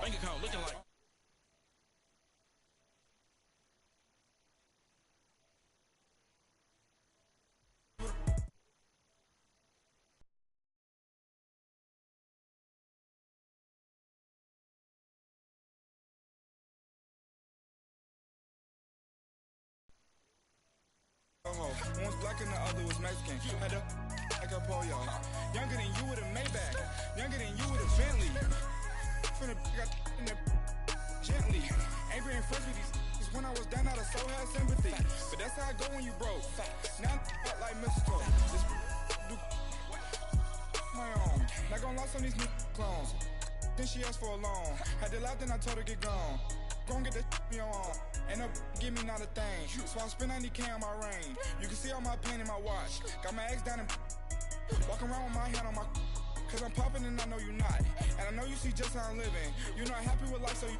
Bank account looking like. One was black and the other was Mexican. Had a like a polio. Younger than you with a Maybach. Younger than you with a Bentley. Finna got in the gently. Ain't been friends with these when I was down out of so had sympathy. But that's how I go when you broke. Now I'm like mistletoe. This do my own. Not gonna lost on these new clones. Then she asked for a loan. Had to laugh, then I told her get gone. Gon' get that me on. Ain't no give me not a thing. So I spend 90K on my ring. You can see all my pain in my watch. Got my ex down and walking around with my hand on my. Cause I'm popping and I know you not. And I know you see just how I'm living. You not happy with life, so you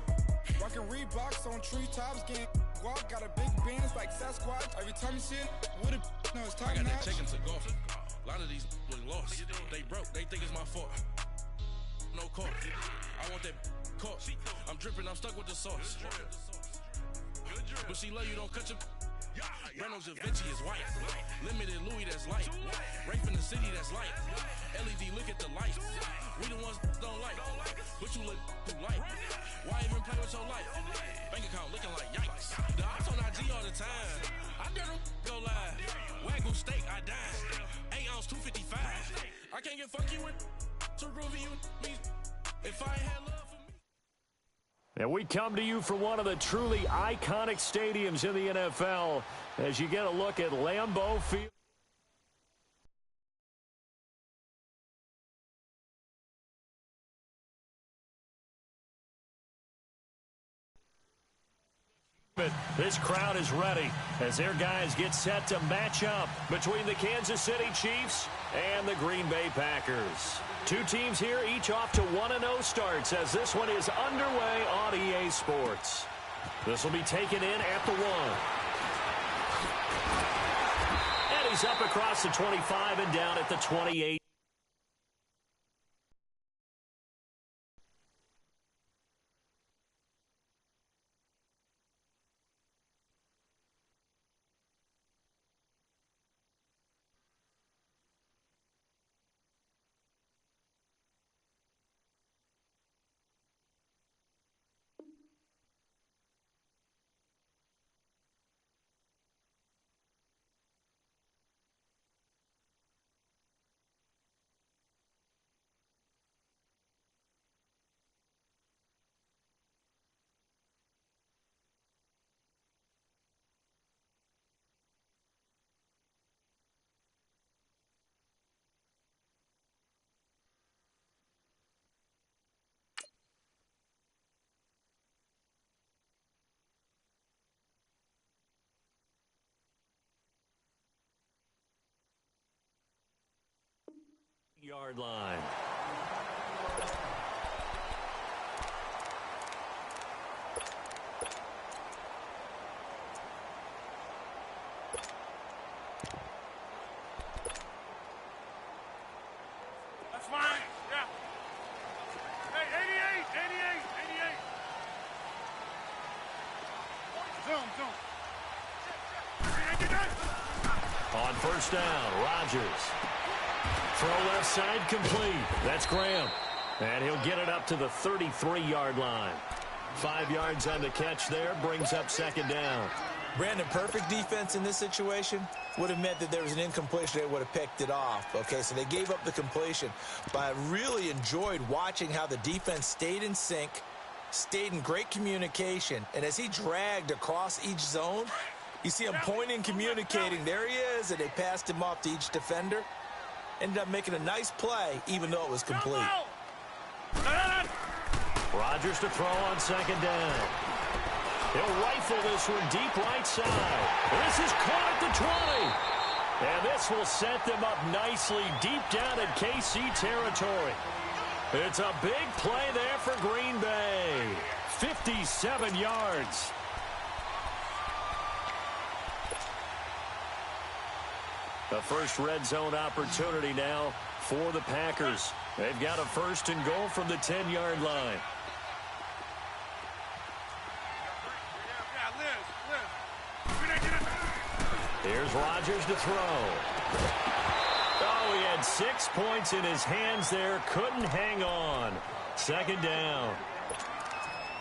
rockin' Reeboks on treetops, getting guap. Got a big Benz like Sasquatch. Every time you see it, with it, no, it's top I got notch. that chicken to golf. A lot of these look lost. They broke, they think it's my fault. No court. I want that caught. I'm dripping, I'm stuck with the sauce. But she love you, don't cut your. Reynolds Da Vinci is white. Limited Louis, that's light. Rape in the city, that's light. LED, look at the light. We the ones don't like. But you look too light. Why even play with your life? Bank account looking like yikes. The ops on IG all the time. I dare them go live. Wagyu steak, I dine. 8 ounce, 255. I can't get funky with to groovy you me. If I ain't had love for me. And we come to you from one of the truly iconic stadiums in the NFL as you get a look at Lambeau Field. This crowd is ready as their guys get set to match up between the Kansas City Chiefs and the Green Bay Packers. Two teams here, each off to 1-0 starts as this one is underway on EA Sports. This will be taken in at the 1. And he's up across the 25 and down at the 28. Yard line. That's fine. Yeah. Hey, 88. Zoom. On first down, Rodgers. Throw left side complete. That's Graham. And he'll get it up to the 33-yard line. 5 yards on the catch there, brings up second down. Brandon, perfect defense in this situation would have meant that there was an incompletion. They would have picked it off. Okay, so they gave up the completion. But I really enjoyed watching how the defense stayed in sync, stayed in great communication. And as he dragged across each zone, you see him pointing, communicating. There he is, and they passed him off to each defender. Ended up making a nice play, even though it was complete. Rodgers to throw on second down. He'll rifle this one deep right side. This is caught at the 20. And this will set them up nicely deep down in KC territory. It's a big play there for Green Bay. 57 yards. The first red zone opportunity now for the Packers. They've got a first and goal from the 10-yard line. Here's Rodgers to throw. Oh, he had 6 points in his hands there. Couldn't hang on. Second down.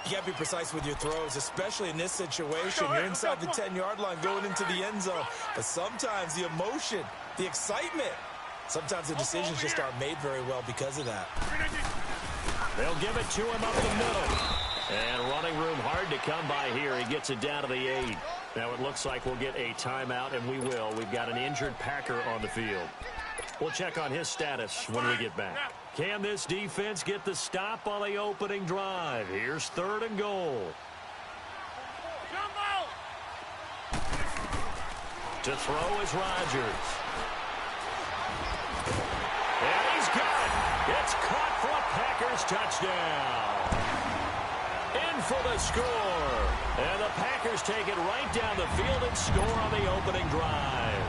You got to be precise with your throws, especially in this situation. You're inside the 10-yard line going into the end zone. But sometimes the emotion, the excitement, sometimes the decisions just aren't made very well because of that. They'll give it to him up the middle. And running room hard to come by here. He gets it down to the 8. Now it looks like we'll get a timeout, and we will. We've got an injured Packer on the field. We'll check on his status when we get back. Can this defense get the stop on the opening drive? Here's 3rd and goal. To throw is Rodgers. And he's got it. It's caught for a Packers touchdown. In for the score. And the Packers take it right down the field and score on the opening drive.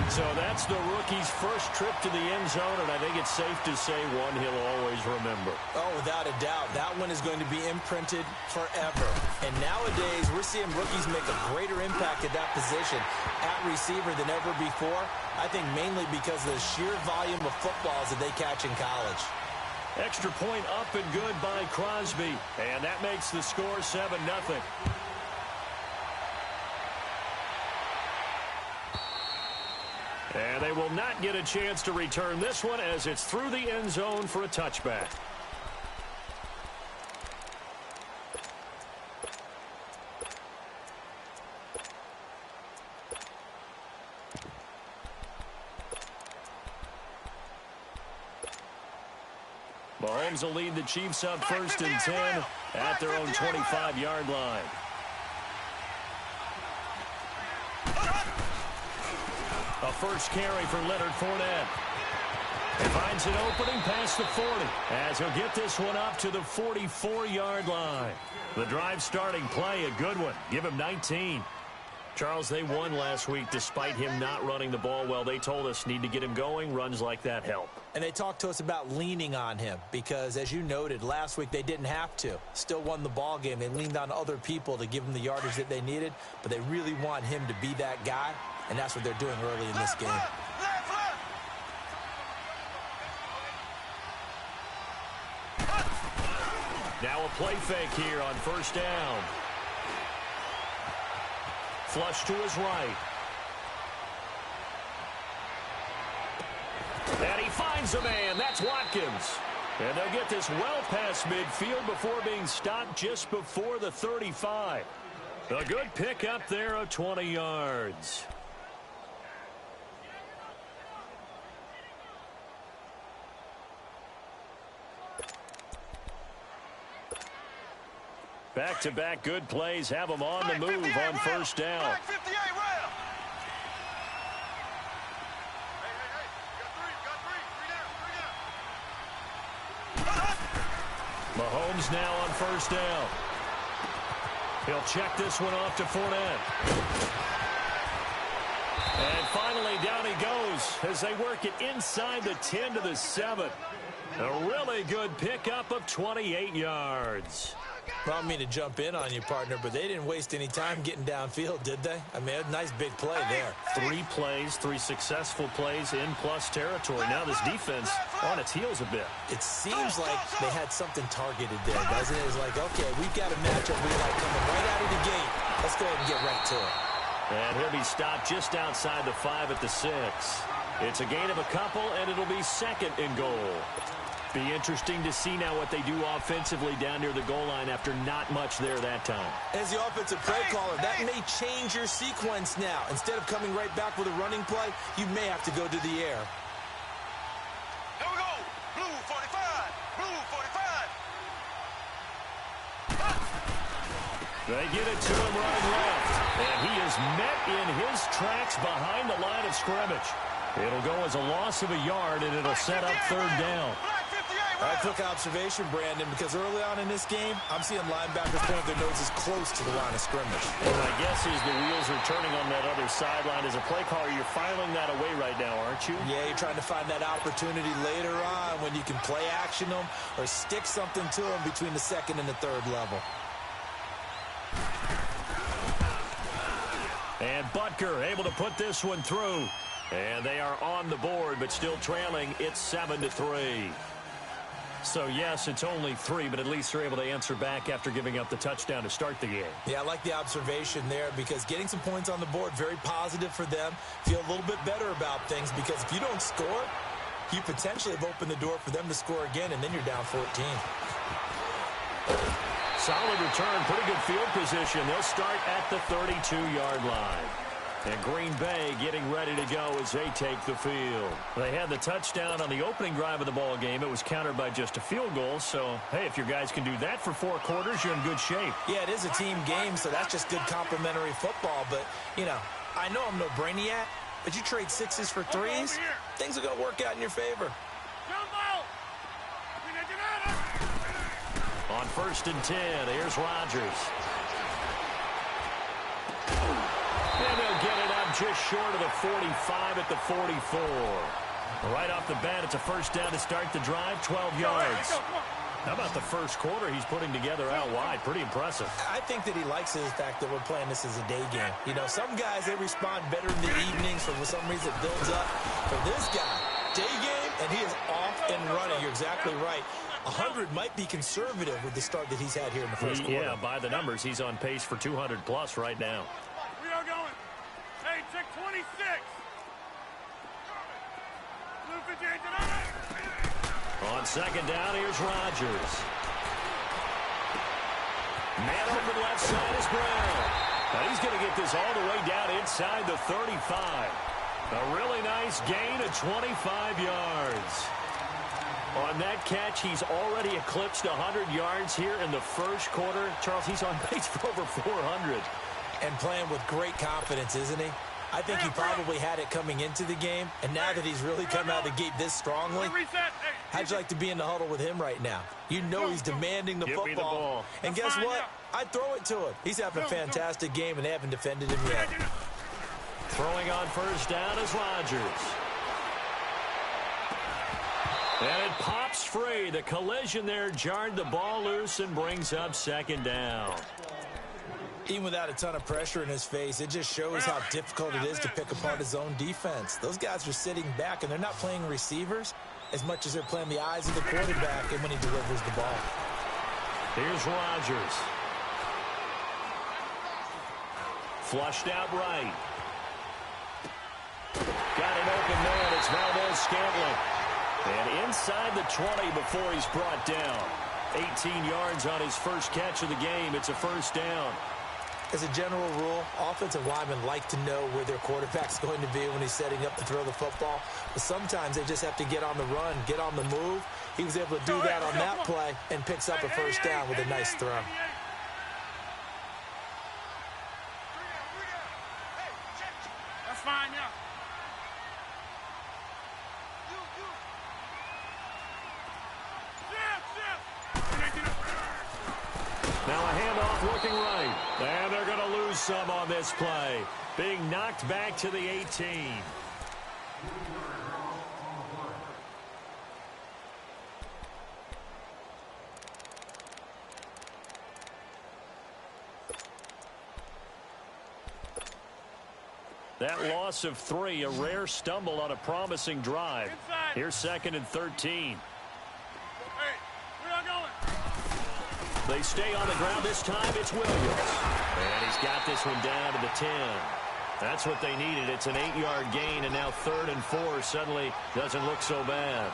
So that's the rookie's first trip to the end zone, and I think it's safe to say one he'll always remember. Oh, without a doubt. That one is going to be imprinted forever. And nowadays, we're seeing rookies make a greater impact at that position at receiver than ever before. I think mainly because of the sheer volume of footballs that they catch in college. Extra point up and good by Crosby, and that makes the score 7-0. And they will not get a chance to return this one as it's through the end zone for a touchback. Mahomes will lead the Chiefs up 1st and 10 at their own 25-yard line. A first carry for Leonard Fournette. He finds an opening past the 40 as he'll get this one up to the 44-yard line. The drive starting play, a good one. Give him 19. Charles, they won last week despite him not running the ball well. They told us need to get him going. Runs like that help. And they talked to us about leaning on him because, as you noted, last week they didn't have to. Still won the ball game. They leaned on other people to give them the yardage that they needed, but they really want him to be that guy, and that's what they're doing early in this game. Now a play fake here on 1st down. Flush to his right. And he finds a man. That's Watkins. And they'll get this well past midfield before being stopped just before the 35. A good pickup there of 20 yards. Back-to-back good plays have them on the move on 1st down. Mahomes now on 1st down. He'll check this one off to Fournette. And finally down he goes as they work it inside the 10 to the 7. A really good pickup of 28 yards. Well, I don't mean to jump in on you, partner, but they didn't waste any time getting downfield, did they? I mean, a nice big play there. 3 plays, 3 successful plays in plus territory. Now this defense on its heels a bit. It seems like they had something targeted there, doesn't it? It's like, okay, we've got a matchup we like coming right out of the gate. Let's go ahead and get right to it. And he'll be stopped just outside the 5 at the 6. It's a gain of a couple, and it'll be 2nd and goal. Be interesting to see now what they do offensively down near the goal line after not much there that time. As the offensive play caller, that may change your sequence now. Instead of coming right back with a running play, you may have to go to the air. Here we go. Blue 45. Blue 45. They get it to him running left. And he is met in his tracks behind the line of scrimmage. It'll go as a loss of a yard, and it'll set up 3rd down. I took observation, Brandon, because early on in this game, I'm seeing linebackers point their noses close to the line of scrimmage. And my guess is the wheels are turning on that other sideline. As a play caller, you're filing that away right now, aren't you? Yeah, you're trying to find that opportunity later on when you can play action them or stick something to them between the 2nd and the 3rd level. And Butker able to put this one through. And they are on the board, but still trailing. It's 7-3. So, yes, it's only 3, but at least they're able to answer back after giving up the touchdown to start the game. Yeah, I like the observation there because getting some points on the board, very positive for them. Feel a little bit better about things because if you don't score, you potentially have opened the door for them to score again, and then you're down 14. Solid return, pretty good field position. They'll start at the 32-yard line. And Green Bay getting ready to go as they take the field. They had the touchdown on the opening drive of the ball game. It was countered by just a field goal. So, hey, if your guys can do that for 4 quarters, you're in good shape. Yeah, it is a team game, so that's just good complimentary football. But, you know, I know I'm no brainiac, but you trade 6s for 3s, things are going to work out in your favor. On 1st and 10, here's Rodgers. And they'll get it up just short of the 45 at the 44. Right off the bat, it's a first down to start the drive, 12 yards. How about the first quarter he's putting together out wide? Pretty impressive. I think that he likes the fact that we're playing this as a day game. You know, some guys, they respond better in the evenings. For some reason, it builds up. For this guy, day game, and he is off and running. You're exactly right. 100 might be conservative with the start that he's had here in the first quarter. Yeah, by the numbers, he's on pace for 200-plus right now. We are going. Hey, check 26. Blue 58 tonight. On second down, here's Rodgers. Man open left side is Brown. Now he's going to get this all the way down inside the 35. A really nice gain of 25 yards. On that catch, he's already eclipsed 100 yards here in the first quarter. Charles, he's on pace for over 400. And playing with great confidence, isn't he? I think he probably had it coming into the game, and now that he's really come out of the gate this strongly, how'd you like to be in the huddle with him right now? You know he's demanding the football. Give me the ball. And guess what? I'd throw it to him. He's having a fantastic game, and they haven't defended him yet. Throwing on first down is Rodgers. And it pops free. The collision there jarred the ball loose and brings up second down. Even without a ton of pressure in his face, it just shows how difficult it is to pick apart his own defense. Those guys are sitting back, and they're not playing receivers as much as they're playing the eyes of the quarterback and when he delivers the ball. Here's Rodgers. Flushed out right. Got an open man. It's Valdez-Scantling. And inside the 20 before he's brought down. 18 yards on his first catch of the game. It's a first down. As a general rule, offensive linemen like to know where their quarterback's going to be when he's setting up to throw the football. But sometimes they just have to get on the run, get on the move. He was able to do that on that play and picks up a first down with a nice throw. That's fine, yeah. Now a handoff working right. And they're going to lose some on this play. Being knocked back to the 18. That loss of 3, a rare stumble on a promising drive. Here's 2nd and 13. They stay on the ground this time. It's Williams. And he's got this one down to the 10. That's what they needed. It's an 8-yard gain, and now 3rd and 4 suddenly doesn't look so bad.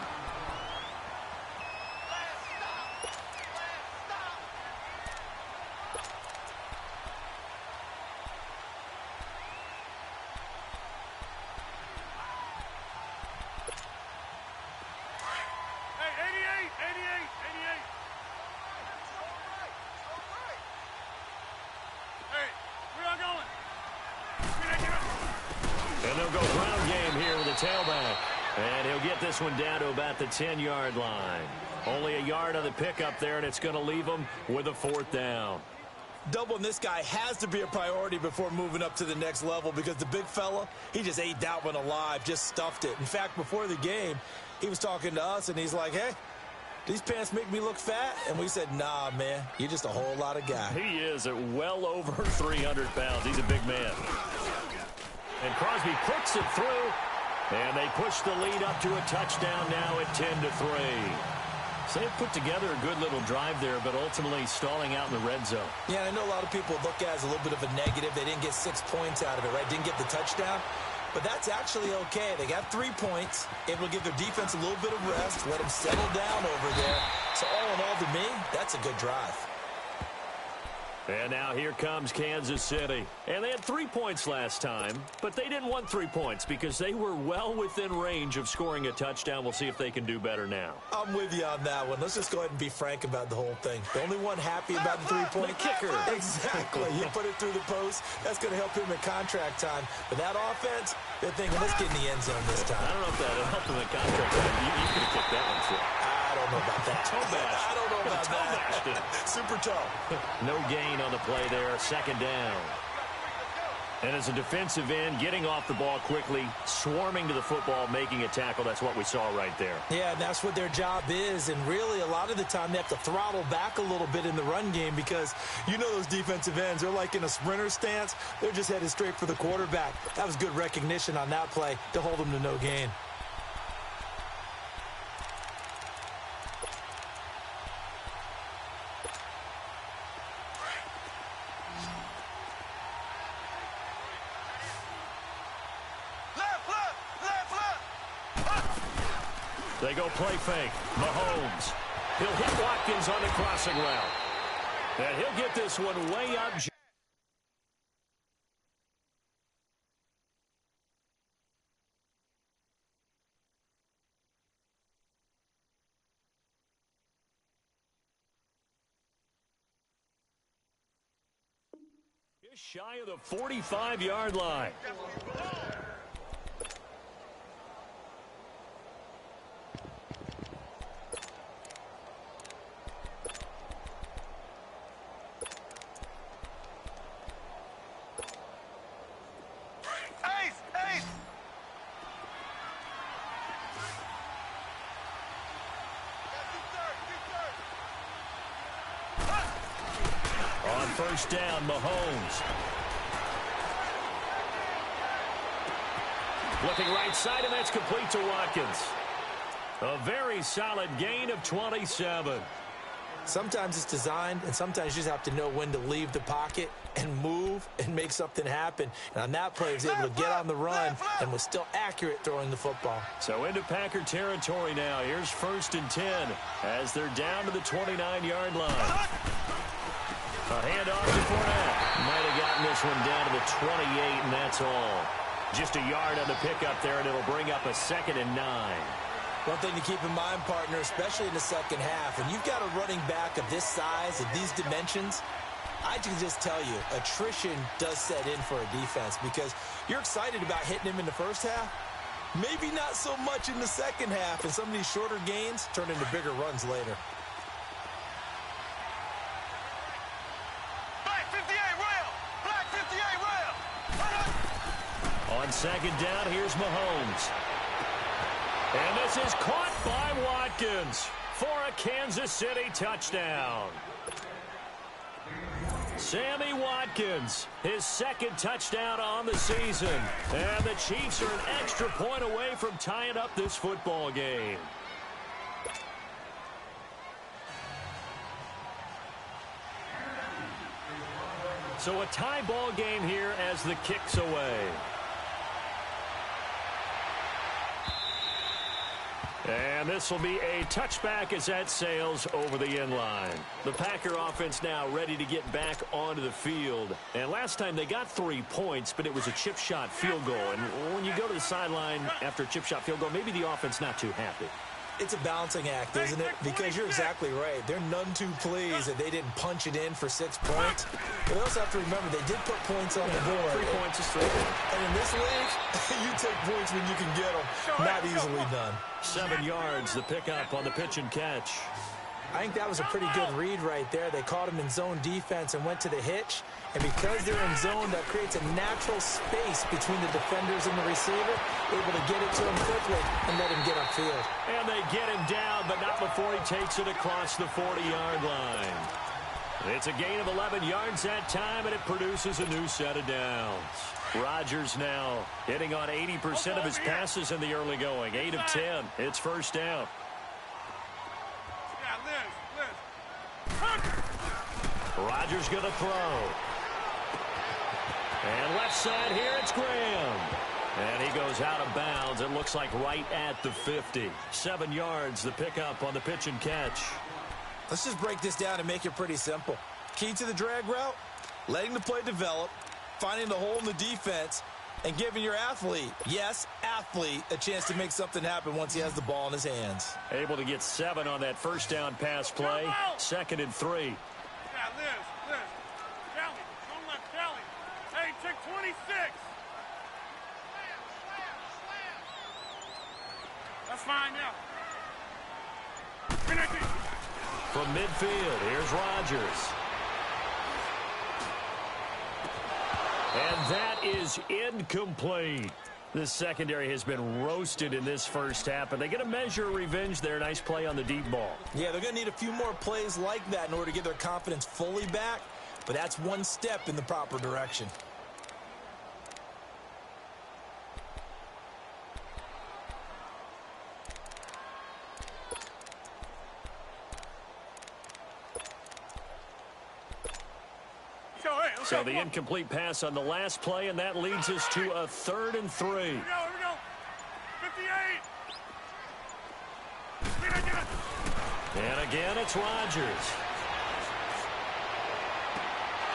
Tailback, and he'll get this one down to about the 10-yard line. Only a yard on the pickup there, and it's going to leave him with a 4th down. Doubling this guy has to be a priority before moving up to the next level because the big fella, he just ate that one alive, just stuffed it. In fact, before the game, he was talking to us, and he's like, hey, these pants make me look fat? And we said, nah, man, you're just a whole lot of guy. He is at well over 300 pounds. He's a big man. And Crosby puts it through, and they push the lead up to a touchdown now at 10-3. So they put together a good little drive there, but ultimately stalling out in the red zone. Yeah, I know a lot of people look at it as a little bit of a negative. They didn't get 6 points out of it, right? Didn't get the touchdown. But that's actually okay. They got 3 points, able to give their defense a little bit of rest, let them settle down over there. So all in all, to me, that's a good drive. And now here comes Kansas City. And they had 3 points last time, but they didn't want 3 points because they were well within range of scoring a touchdown. We'll see if they can do better now. I'm with you on that one. Let's just go ahead and be frank about the whole thing. The only one happy about the 3-point kicker. Exactly. You put it through the post. That's going to help him in contract time. But that offense, they're thinking, let's get in the end zone this time. I don't know if that helped him in contract time. You could have kicked that one for. I don't know about that. Toe bash. I don't know about that. Super toe. No gain on the play there. Second down. And as a defensive end, getting off the ball quickly, swarming to the football, making a tackle, that's what we saw right there. Yeah, and that's what their job is. And really, a lot of the time, they have to throttle back a little bit in the run game because you know those defensive ends, they're like in a sprinter stance. They're just headed straight for the quarterback. That was good recognition on that play to hold them to no gain. They go play fake. Mahomes. He'll hit Watkins on the crossing route. And he'll get this one way up. Just shy of the 45-yard line. First down, Mahomes. Looking right side, and that's complete to Watkins. A very solid gain of 27. Sometimes it's designed, and sometimes you just have to know when to leave the pocket and move and make something happen. And on that play, he was able to get on the run and was still accurate throwing the football. So into Packer territory now. Here's 1st and 10 as they're down to the 29-yard line. A handoff to Fournette. Might have gotten this one down to the 28, and that's all. Just a yard on the pickup there, and it'll bring up a 2nd and 9. One thing to keep in mind, partner, especially in the second half, when you've got a running back of this size, of these dimensions, I can just tell you, attrition does set in for a defense because you're excited about hitting him in the first half. Maybe not so much in the second half, and some of these shorter gains turn into bigger runs later. On 2nd down, here's Mahomes. And this is caught by Watkins for a Kansas City touchdown. Sammy Watkins, his 2nd touchdown on the season. And the Chiefs are an extra point away from tying up this football game. So a tie ball game here as the kick's away. And this will be a touchback as that sails over the end line. The Packer offense now ready to get back onto the field. And last time they got 3 points, but it was a chip shot field goal. And when you go to the sideline after a chip shot field goal, maybe the offense not too happy. It's a balancing act, isn't it? Because you're exactly right. They're none too pleased that they didn't punch it in for 6 points. But they also have to remember they did put points on the board. 3 points is 3. And in this league, you take points when you can get them. Not easily done. 7 yards, the pickup on the pitch and catch. I think that was a pretty good read right there. They caught him in zone defense and went to the hitch. And because they're in zone, that creates a natural space between the defenders and the receiver, able to get it to him quickly and let him get upfield. And they get him down, but not before he takes it across the 40-yard line. It's a gain of 11 yards that time, and it produces a new set of downs. Rodgers now hitting on 80% of his passes in the early going. 8 of 10. It's first down. Rodgers going to throw. And left side here, it's Graham. And he goes out of bounds. It looks like right at the 50. 7 yards, the pickup on the pitch and catch. Let's just break this down and make it pretty simple. Key to the drag route, letting the play develop, finding the hole in the defense, and giving your athlete, yes, athlete, a chance to make something happen once he has the ball in his hands. Able to get 7 on that first down pass play. 2nd and 3. Yeah, Liz. Kelly, don't let Kelly. Hey, check 26. That's fine now. From midfield, here's Rodgers. And that is incomplete. This secondary has been roasted in this first half, and they get a measure of revenge there. Nice play on the deep ball. Yeah, they're going to need a few more plays like that in order to get their confidence fully back, but that's one step in the proper direction. So the incomplete pass on the last play, and that leads us to a 3rd and 3. Here we go. 58. And again, it's Rodgers.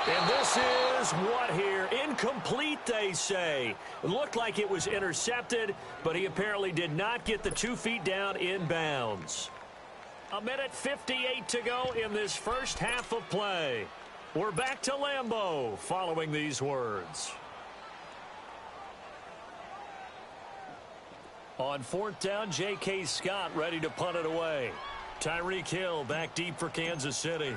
And this is what here? Incomplete, they say. It looked like it was intercepted, but he apparently did not get the 2 feet down in bounds. 1:58 to go in this first half of play. We're back to Lambeau following these words. On 4th down, J.K. Scott ready to punt it away. Tyreek Hill back deep for Kansas City.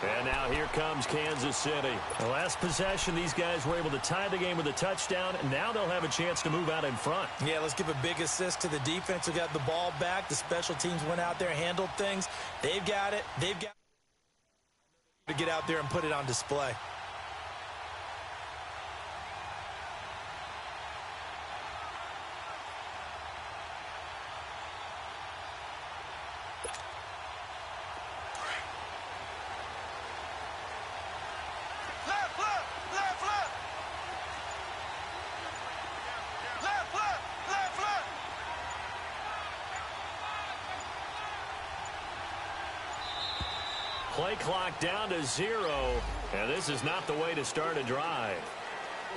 And now here comes Kansas City. The last possession, these guys were able to tie the game with a touchdown, and now they'll have a chance to move out in front. Yeah, let's give a big assist to the defense who got the ball back. The special teams went out there, handled things. They've got it. They've got to get out there and put it on display. Play clock down to 0, and this is not the way to start a drive.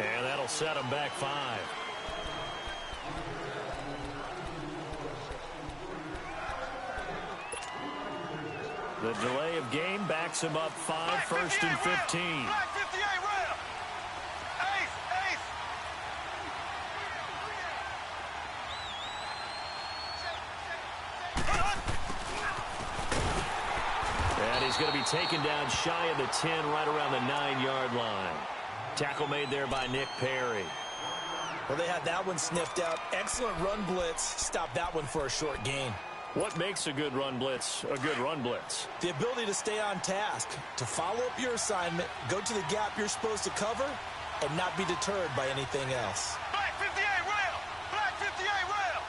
And that'll set them back 5. The delay of game backs him up 5, 1st and 15. Black 58 rail. Ace. And he's going to be taken down shy of the 10, right around the 9-yard line. Tackle made there by Nick Perry. Well, they had that one sniffed out. Excellent run blitz. Stopped that one for a short gain. What makes a good run blitz a good run blitz? The ability to stay on task, to follow up your assignment, go to the gap you're supposed to cover, and not be deterred by anything else. Black 58 rail. Black 58 rail.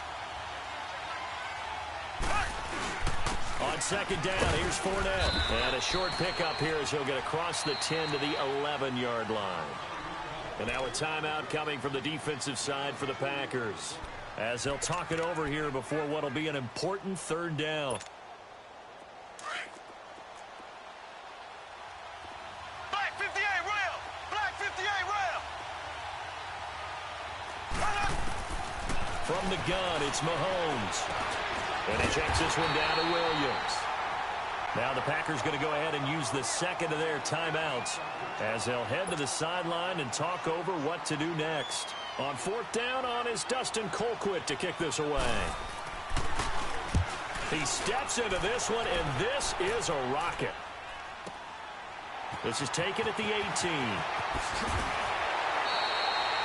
On 2nd down, here's Fournette. And a short pickup here as he'll get across the 10 to the 11-yard line. And now a timeout coming from the defensive side for the Packers, as they'll talk it over here before what will be an important 3rd down. Black 58 rail. Black 58 rail. From the gun, it's Mahomes. And he checks this one down to Williams. Now the Packers going to go ahead and use the second of their timeouts as they'll head to the sideline and talk over what to do next. On fourth down is Dustin Colquitt to kick this away. He steps into this one, and this is a rocket. This is taken at the 18.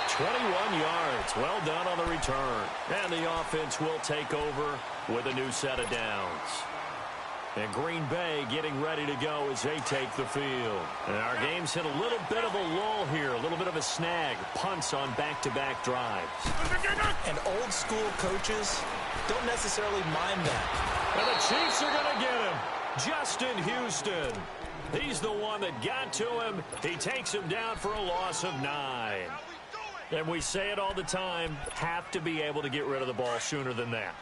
21 yards. Well done on the return. And the offense will take over with a new set of downs. And Green Bay getting ready to go as they take the field. And our game's hit a little bit of a lull here, a little bit of a snag. Punts on back-to-back drives. And old school coaches don't necessarily mind that. And the Chiefs are going to get him. Justin Houston. He's the one that got to him. He takes him down for a loss of 9. And we say it all the time, have to be able to get rid of the ball sooner than that.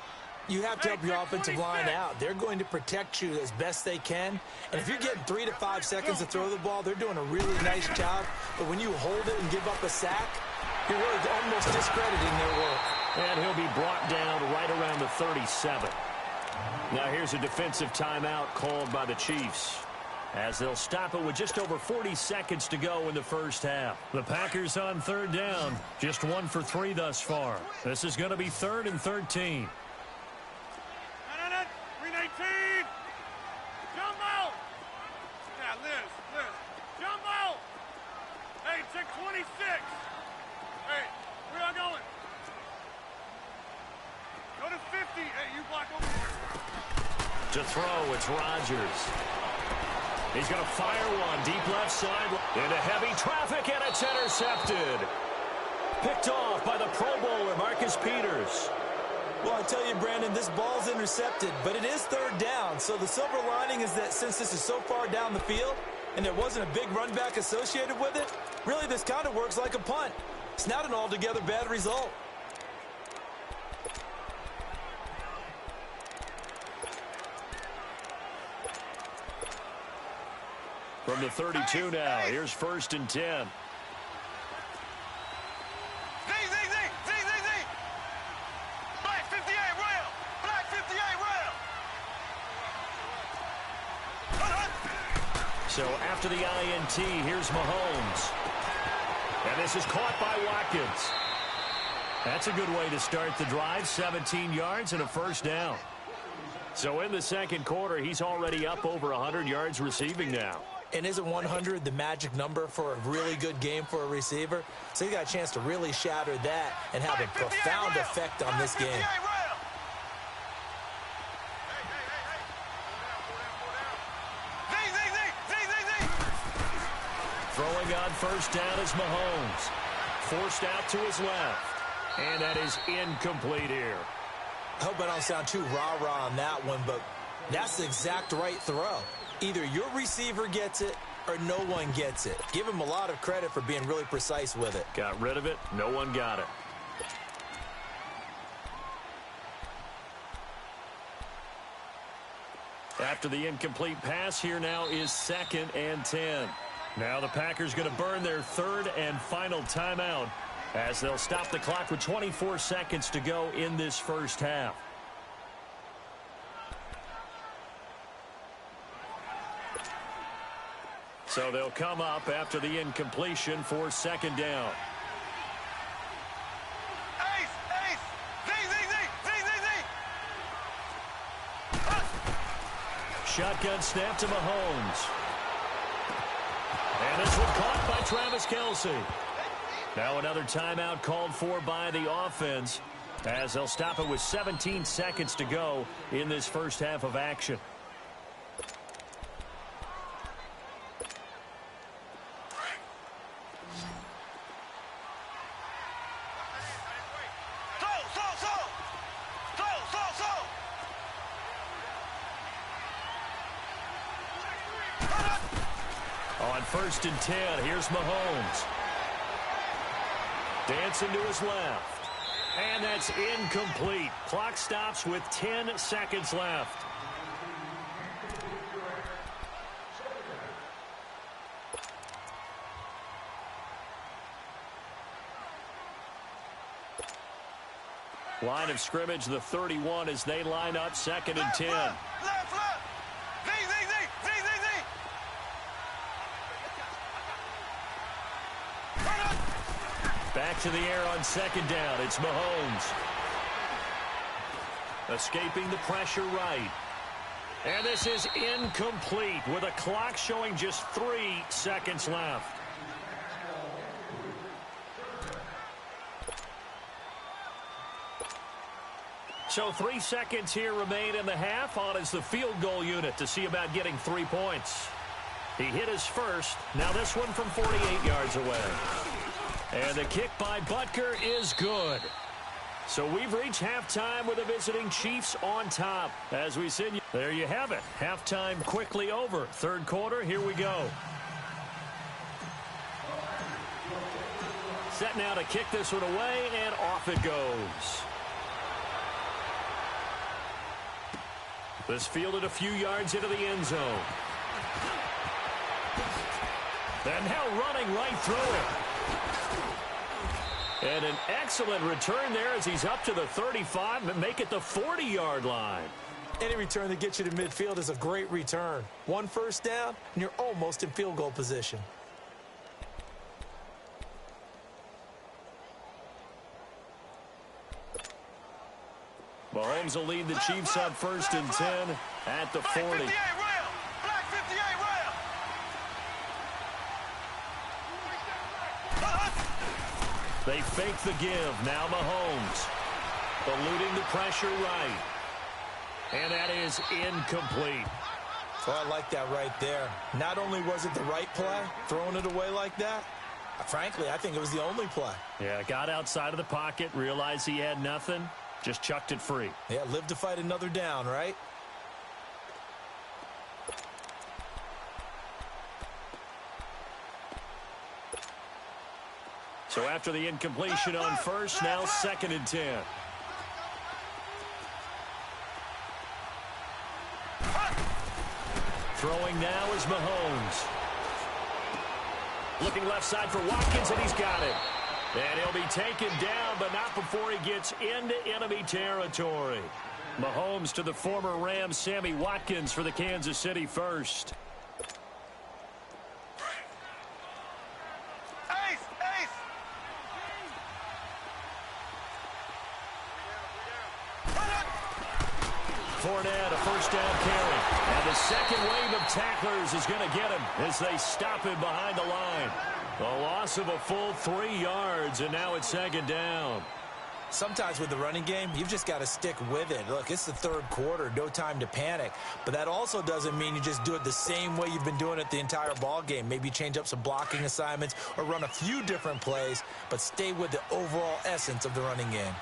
You have to help your offensive line out. They're going to protect you as best they can. And if you're getting 3 to 5 seconds to throw the ball, they're doing a really nice job. But when you hold it and give up a sack, you're really almost discrediting their work. And he'll be brought down right around the 37. Now here's a defensive timeout called by the Chiefs, as they'll stop it with just over 40 seconds to go in the first half. The Packers on third down, just 1 for 3 thus far. This is going to be 3rd and 13. 319. Jumbo. Yeah, Liz. Jumbo. Hey, check 26. Hey, where y'all going? Go to 50. Hey, you block over here. To throw, it's Rodgers. He's going to fire one deep left side into heavy traffic, and it's intercepted. Picked off by the Pro Bowler, Marcus Peters. Well, I tell you, Brandon, this ball's intercepted, but it is third down. So the silver lining is that since this is so far down the field and there wasn't a big run back associated with it, really this kind of works like a punt. It's not an altogether bad result. From the 32 now, here's 1st and 10. Black 58 rail. Black 58 rail. So after the INT, here's Mahomes. And this is caught by Watkins. That's a good way to start the drive. 17 yards and a first down. So in the second quarter, he's already up over 100 yards receiving now. And isn't 100 the magic number for a really good game for a receiver? So he got a chance to really shatter that and have a profound effect on this game. Throwing on first down is Mahomes. Forced out to his left. And that is incomplete here. I hope I don't sound too rah-rah on that one, but that's the exact right throw. Either your receiver gets it or no one gets it. Give him a lot of credit for being really precise with it. Got rid of it. No one got it. After the incomplete pass, here now is 2nd and 10. Now the Packers going to burn their 3rd and final timeout as they'll stop the clock with 24 seconds to go in this first half. So they'll come up after the incompletion for 2nd down. Shotgun snap to Mahomes. And this one caught by Travis Kelce. Now another timeout called for by the offense as they'll stop it with 17 seconds to go in this first half of action. On 1st and 10, here's Mahomes. Dancing to his left. And that's incomplete. Clock stops with 10 seconds left. Line of scrimmage, the 31 as they line up 2nd and 10. Left. Back to the air on second down. It's Mahomes. Escaping the pressure right. And this is incomplete with a clock showing just 3 seconds left. So 3 seconds here remain in the half. On is the field goal unit to see about getting 3 points. He hit his first. Now this one from 48 yards away. And the kick by Butker is good. So we've reached halftime with the visiting Chiefs on top. As we said, there you have it. Halftime quickly over. Third quarter, here we go. Set now to kick this one away, and off it goes. This fielded a few yards into the end zone. And now running right through it. And an excellent return there as he's up to the 35 and make it the 40-yard line. Any return that gets you to midfield is a great return. 1 first down, and you're almost in field goal position. Mahomes will lead the Chiefs on 1st and 10 at the 40. They fake the give. Now Mahomes eluding the pressure right. And that is incomplete. Oh, I like that right there. Not only was it the right play, throwing it away like that, frankly, I think it was the only play. Yeah, got outside of the pocket, realized he had nothing, just chucked it free. Yeah, live to fight another down, right? So after the incompletion on first, now 2nd and 10. Throwing now is Mahomes. Looking left side for Watkins, and he's got it. And he'll be taken down, but not before he gets into enemy territory. Mahomes to the former Rams, Sammy Watkins for the Kansas City first. Fournette, a first down carry. And the second wave of tacklers is going to get him as they stop him behind the line. A loss of a full 3 yards, and now it's 2nd down. Sometimes with the running game, you've just got to stick with it. Look, it's the 3rd quarter, no time to panic. But that also doesn't mean you just do it the same way you've been doing it the entire ball game. Maybe change up some blocking assignments or run a few different plays, but stay with the overall essence of the running game.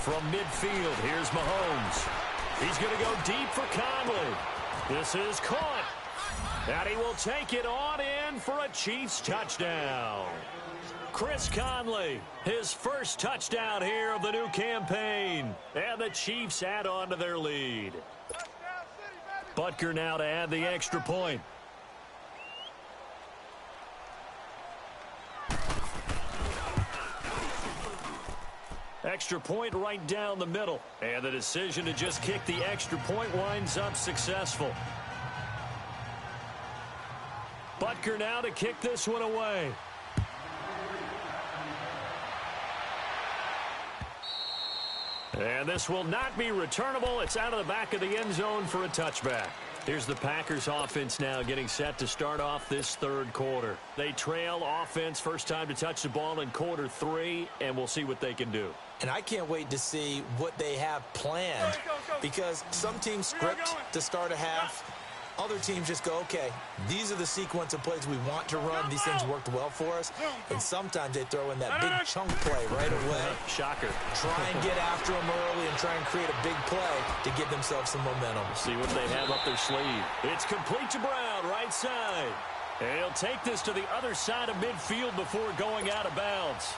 From midfield, here's Mahomes. He's going to go deep for Conley. This is caught. And he will take it on in for a Chiefs touchdown. Chris Conley, his first touchdown here of the new campaign. And the Chiefs add on to their lead. Butker now to add the extra point. Extra point right down the middle. And the decision to just kick the extra point winds up successful. Butker now to kick this one away. And this will not be returnable. It's out of the back of the end zone for a touchback. Here's the Packers offense now getting set to start off this 3rd quarter. They trail offense, first time to touch the ball in quarter 3, and we'll see what they can do. And I can't wait to see what they have planned, because some teams script to start a half. Other teams just go, okay, these are the sequence of plays we want to run. These things worked well for us. And sometimes they throw in that big chunk play right away. Shocker. Try and get after them early and try and create a big play to give themselves some momentum. See what they have up their sleeve. It's complete to Brown, right side. And he'll take this to the other side of midfield before going out of bounds.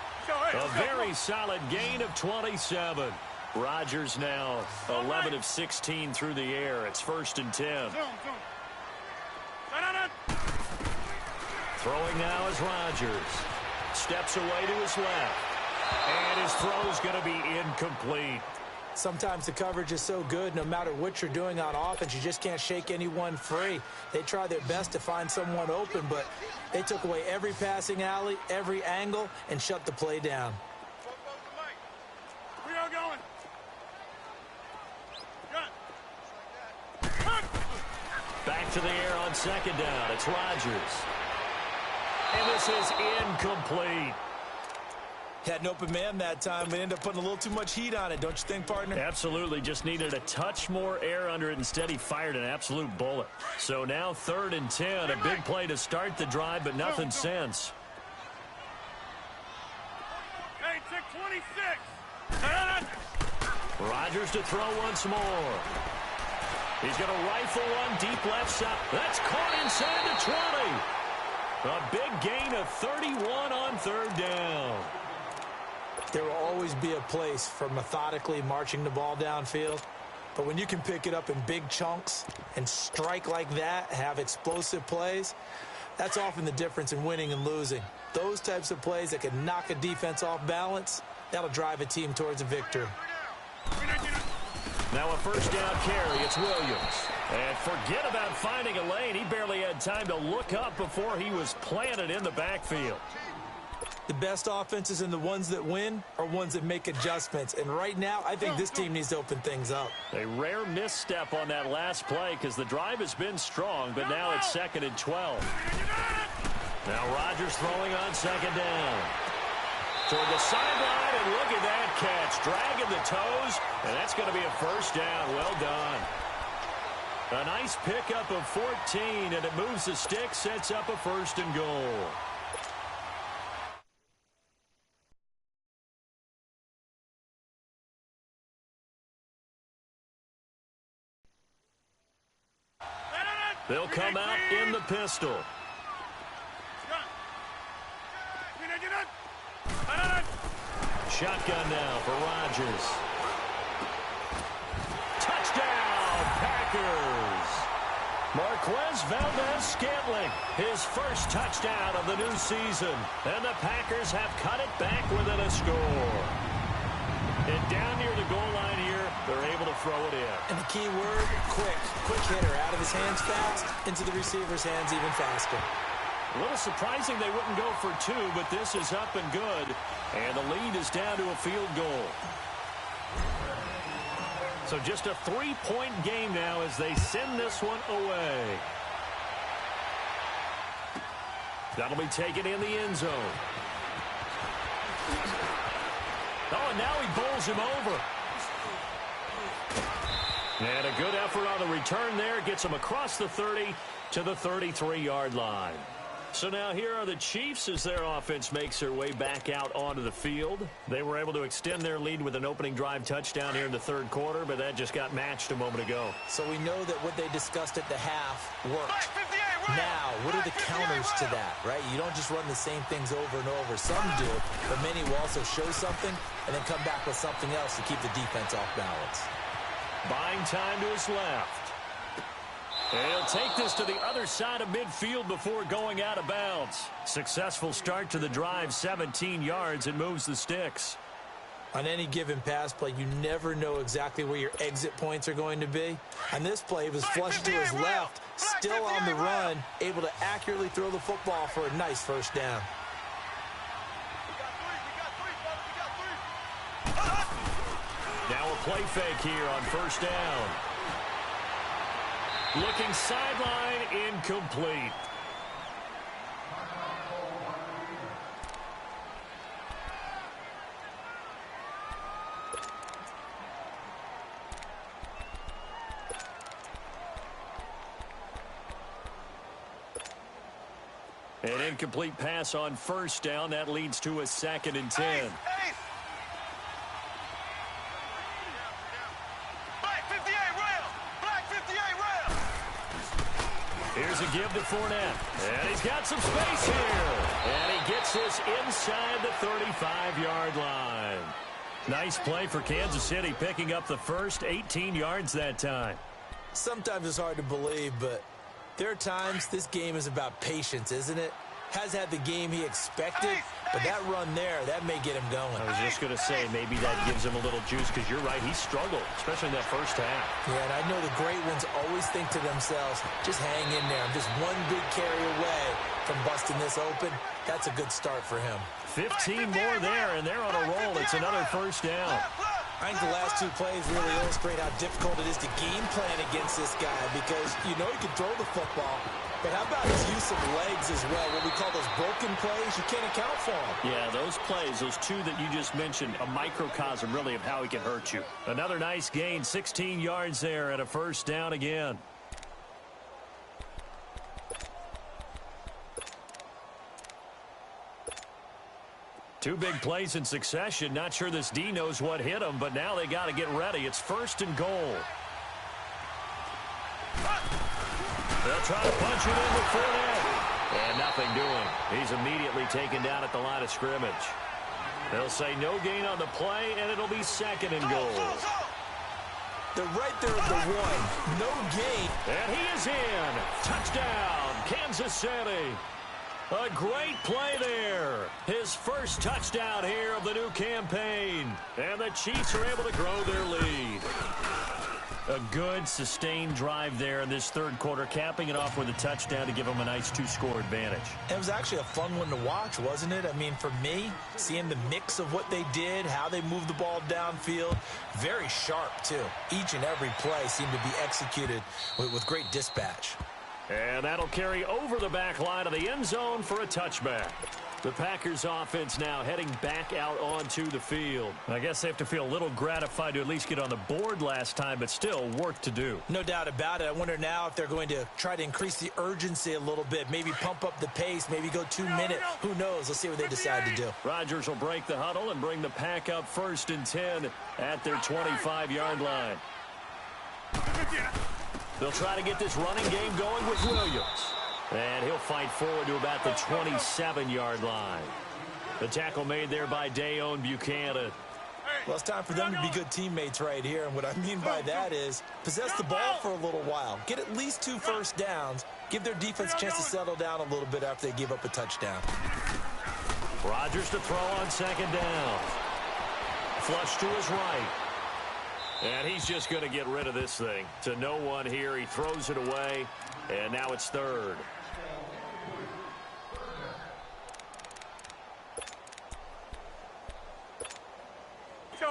A very solid gain of 27. Rodgers now 11 of 16 through the air. It's 1st and 10. Throwing now is Rodgers. Steps away to his left. And his throw is going to be incomplete. Sometimes the coverage is so good, no matter what you're doing on offense, you just can't shake anyone free. They try their best to find someone open, but they took away every passing alley, every angle, and shut the play down. We are going. Back to the air on second down. It's Rodgers. And this is incomplete. Had an open man that time, but ended up putting a little too much heat on it, don't you think, partner? Absolutely. Just needed a touch more air under it. Instead, he fired an absolute bullet. So now 3rd and 10. A big play to start the drive, but nothing since. Hey, check 26. Rodgers to throw once more. He's going to rifle one deep left side. That's caught inside the 20. A big gain of 31 on 3rd down. There will always be a place for methodically marching the ball downfield. But when you can pick it up in big chunks and strike like that, have explosive plays, that's often the difference in winning and losing. Those types of plays that can knock a defense off balance, that'll drive a team towards a victory. Now a 1st down carry. It's Williams. And forget about finding a lane. He barely had time to look up before he was planted in the backfield. The best offenses and the ones that win are ones that make adjustments. And right now, I think this team needs to open things up. A rare misstep on that last play because the drive has been strong, but now it's 2nd and 12. Now Rodgers throwing on 2nd down. Toward the sideline, and look at that catch. Dragging the toes, and that's going to be a 1st down. Well done. A nice pickup of 14, and it moves the stick, sets up a 1st and goal. They'll come out in the pistol. Shotgun now for Rodgers. Touchdown, Packers. Marquez Valdez-Scantling, his first touchdown of the new season. And the Packers have cut it back within a score. And down near the goal line here, they're able to throw it in. And the key word, quick. Quick hitter, out of his hands fast, into the receiver's hands even faster. A little surprising they wouldn't go for 2, but this is up and good. And the lead is down to a field goal. So just a 3-point game now as they send this one away. That'll be taken in the end zone. Oh, and now he bowls him over. And a good effort on the return there. Gets him across the 30 to the 33-yard line. So now here are the Chiefs as their offense makes their way back out onto the field. They were able to extend their lead with an opening drive touchdown here in the 3rd quarter, but that just got matched a moment ago. So we know that what they discussed at the half worked. Now, what are the counters to that, right? You don't just run the same things over and over. Some do, but many will also show something and then come back with something else to keep the defense off balance. Buying time to his left. And he'll take this to the other side of midfield before going out of bounds. Successful start to the drive, 17 yards, and moves the sticks. On any given pass play, you never know exactly where your exit points are going to be. On this play, he was flushed to his left, still on the run, able to accurately throw the football for a nice 1st down. Now a play fake here on 1st down. Looking sideline, incomplete. An incomplete pass on 1st down. That leads to a 2nd and 10. Here's a give to Fournette. And he's got some space here. And he gets this inside the 35-yard line. Nice play for Kansas City, picking up the first 18 yards that time. Sometimes it's hard to believe, but there are times this game is about patience, isn't it? has had the game he expected, but that run there, that may get him going. I was just going to say, maybe that gives him a little juice, because you're right, he struggled, especially in that first half. Yeah, and I know the great ones always think to themselves, just hang in there. I'm just one big carry away from busting this open. That's a good start for him. 15 more there, and they're on a roll. It's another first down. I think the last two plays really illustrate how difficult it is to game plan against this guy, because you know he can throw the football, but how about his use of legs as well? What we call those broken plays, you can't account for them. Yeah, those plays, those two that you just mentioned, a microcosm really of how he can hurt you. Another nice gain, 16 yards there, and a first down again. Two big plays in succession. Not sure this D knows what hit him, but now they got to get ready. It's 1st and goal. They'll try to punch it in with Fournette. And nothing doing. He's immediately taken down at the line of scrimmage. They'll say no gain on the play, and it'll be 2nd and goal. They're right there at the one. No gain. And he is in. Touchdown, Kansas City. A great play there. His first touchdown here of the new campaign. And the Chiefs are able to grow their lead. A good, sustained drive there in this third quarter, capping it off with a touchdown to give them a nice 2-score advantage. It was actually a fun one to watch, wasn't it? I mean, for me, seeing the mix of what they did, how they moved the ball downfield, very sharp, too. Each and every play seemed to be executed with great dispatch. And that'll carry over the back line of the end zone for a touchback. The Packers offense now heading back out onto the field. I guess they have to feel a little gratified to at least get on the board last time, but still work to do. No doubt about it. I wonder now if they're going to try to increase the urgency a little bit, maybe pump up the pace, maybe go 2 minutes. Who knows? Let's see what they decide to do. Rodgers will break the huddle and bring the Pack up 1st and 10 at their 25-yard line. They'll try to get this running game going with Williams. And he'll fight forward to about the 27-yard line. The tackle made there by Dayon Buchanan. Well, it's time for them to be good teammates right here. And what I mean by that is possess the ball for a little while. Get at least 2 first downs. Give their defense a chance to settle down a little bit after they give up a touchdown. Rodgers to throw on 2nd down. Flush to his right. And he's just going to get rid of this thing. To no one here. He throws it away. And now it's 3rd.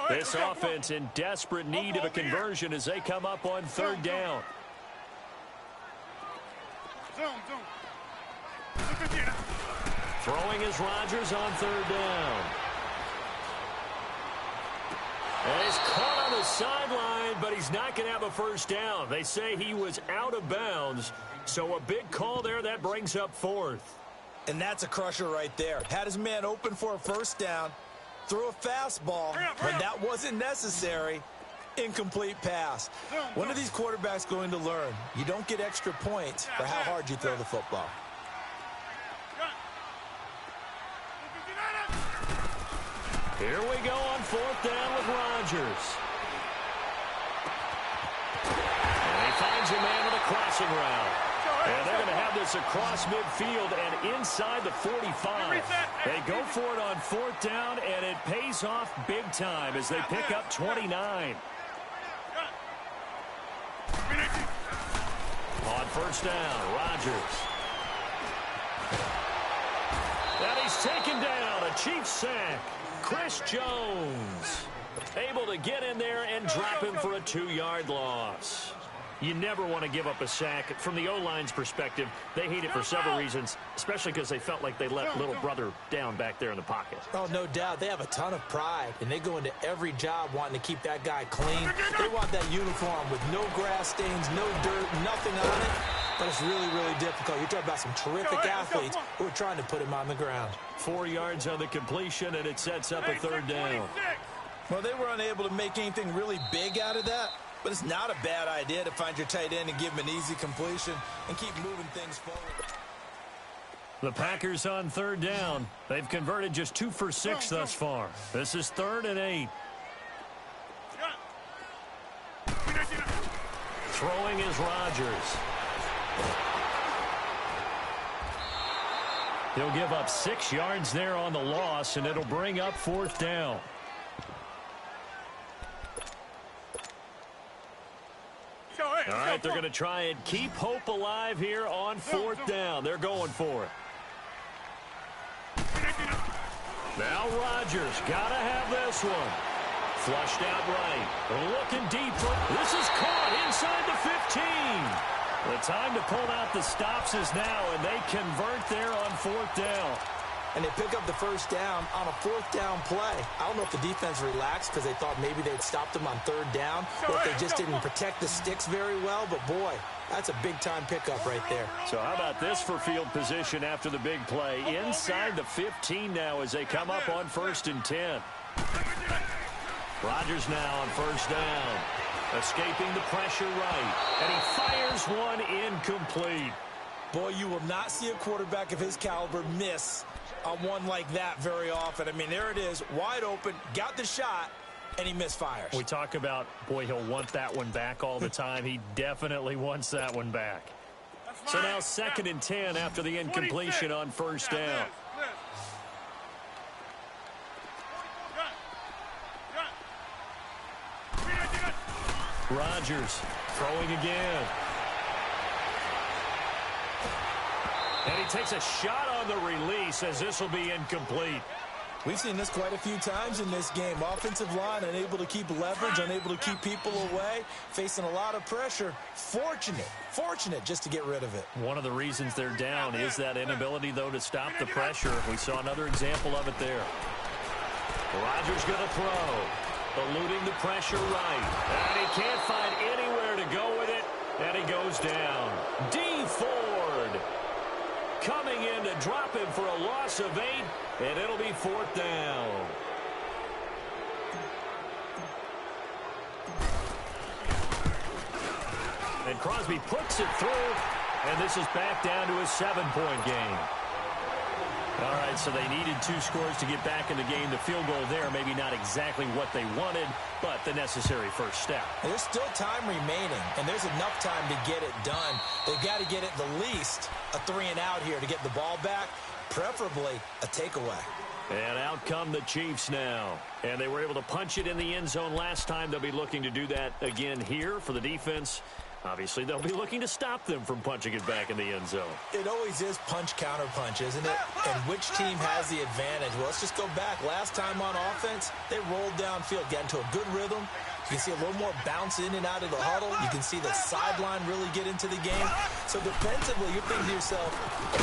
This offense in desperate need of a conversion as they come up on 3rd down. Throwing is Rodgers on 3rd down. And he's caught on the sideline, but he's not going to have a first down. They say he was out of bounds, so a big call there. That brings up 4th. And that's a crusher right there. Had his man open for a first down, threw a fastball, but that wasn't necessary. Incomplete pass. When are these quarterbacks going to learn? You don't get extra points for how hard you throw the football. Here we go on 4th down with Rodgers. And he finds a man with a crossing route. And they're going to have this across midfield and inside the 45. They go for it on 4th down, and it pays off big time as they pick up 29. On 1st down, Rodgers. And he's taken down. A Chiefs sack. Chris Jones able to get in there and drop him for a 2-yard loss. You never want to give up a sack. From the O-line's perspective, they hate it for several reasons, especially because they felt like they let little brother down back there in the pocket. Oh, no doubt. They have a ton of pride, and they go into every job wanting to keep that guy clean. They want that uniform with no grass stains, no dirt, nothing on it. But it's really, really difficult. You're talking about some terrific athletes who are trying to put him on the ground. 4 yards on the completion, and it sets up a 3rd down. Well, they were unable to make anything really big out of that, but it's not a bad idea to find your tight end and give him an easy completion and keep moving things forward. The Packers on 3rd down. They've converted just 2 for 6 thus far. This is 3rd and 8. Throwing is Rodgers. He'll give up 6 yards there on the loss, and it'll bring up 4th down. All right, they're going to try and keep hope alive here on 4th down. They're going for it. Now Rodgers got to have this one. Flushed out right. Looking deep. This is caught inside the 15. The time to pull out the stops is now, and they convert there on 4th down. And they pick up the 1st down on a 4th down play. I don't know if the defense relaxed because they thought maybe they'd stopped them on 3rd down, or if they just didn't protect the sticks very well. But, boy, that's a big-time pickup right there. So how about this for field position after the big play? Inside the 15 now as they come up on 1st and 10. Rodgers now on 1st down. Escaping the pressure right. And he fires one incomplete. Boy, you will not see a quarterback of his caliber miss on one like that very often. I mean, there it is, wide open, got the shot, and he misfires. We talk about, boy, he'll want that one back all the time. He definitely wants that one back. So now 2nd and 10 after the incompletion on 1st down. Rodgers throwing again. And he takes a shot on the release as this will be incomplete. We've seen this quite a few times in this game. Offensive line unable to keep leverage, unable to keep people away, facing a lot of pressure. Fortunate just to get rid of it. One of the reasons they're down is that inability, though, to stop the pressure. We saw another example of it there. Rodgers going to throw, eluding the pressure right. And he can't find anywhere to go with it, and he goes down. D. Ford coming in to drop him for a loss of 8, and it'll be 4th down. And Crosby puts it through, and this is back down to a 7-point game. All right, so they needed 2 scores to get back in the game. The field goal there, maybe not exactly what they wanted, but the necessary first step. There's still time remaining, and there's enough time to get it done. They've got to get at the least a 3-and-out here to get the ball back, preferably a takeaway. And out come the Chiefs now. And they were able to punch it in the end zone last time. They'll be looking to do that again here for the defense. Obviously, they'll be looking to stop them from punching it back in the end zone. It always is punch-counter-punch, isn't it? And which team has the advantage? Well, let's just go back. Last time on offense, they rolled downfield, got into a good rhythm. You can see a little more bounce in and out of the huddle. You can see the sideline really get into the game. So defensively, you're thinking to yourself,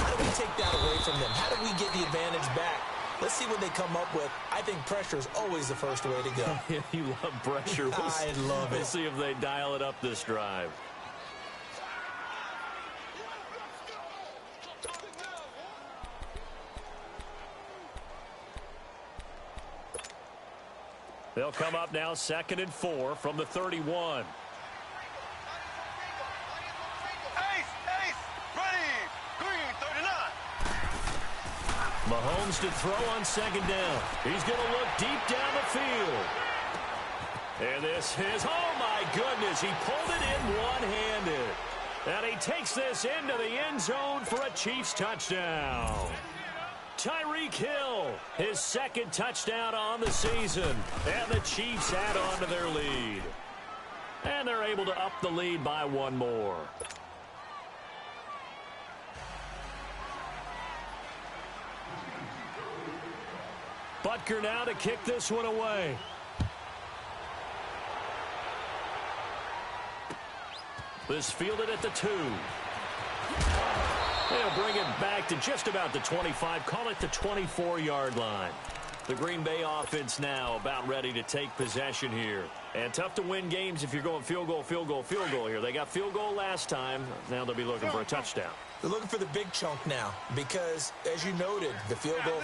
how do we take that away from them? How do we get the advantage back? Let's see what they come up with. I think pressure is always the first way to go. You love pressure. I love it. We'll see if they dial it up this drive. They'll come up now 2nd and 4 from the 31. Mahomes to throw on 2nd down. He's going to look deep down the field. And this is, oh my goodness, he pulled it in one-handed. And he takes this into the end zone for a Chiefs touchdown. Tyreek Hill, his 2nd touchdown on the season. And the Chiefs add on to their lead. And they're able to up the lead by 1 more. Butker now to kick this one away. This fielded at the 2. They'll bring it back to just about the 25. Call it the 24-yard line. The Green Bay offense now about ready to take possession here. And tough to win games if you're going field goal, field goal, field goal here. They got field goal last time. Now they'll be looking for a touchdown. They're looking for the big chunk now because, as you noted, the field goal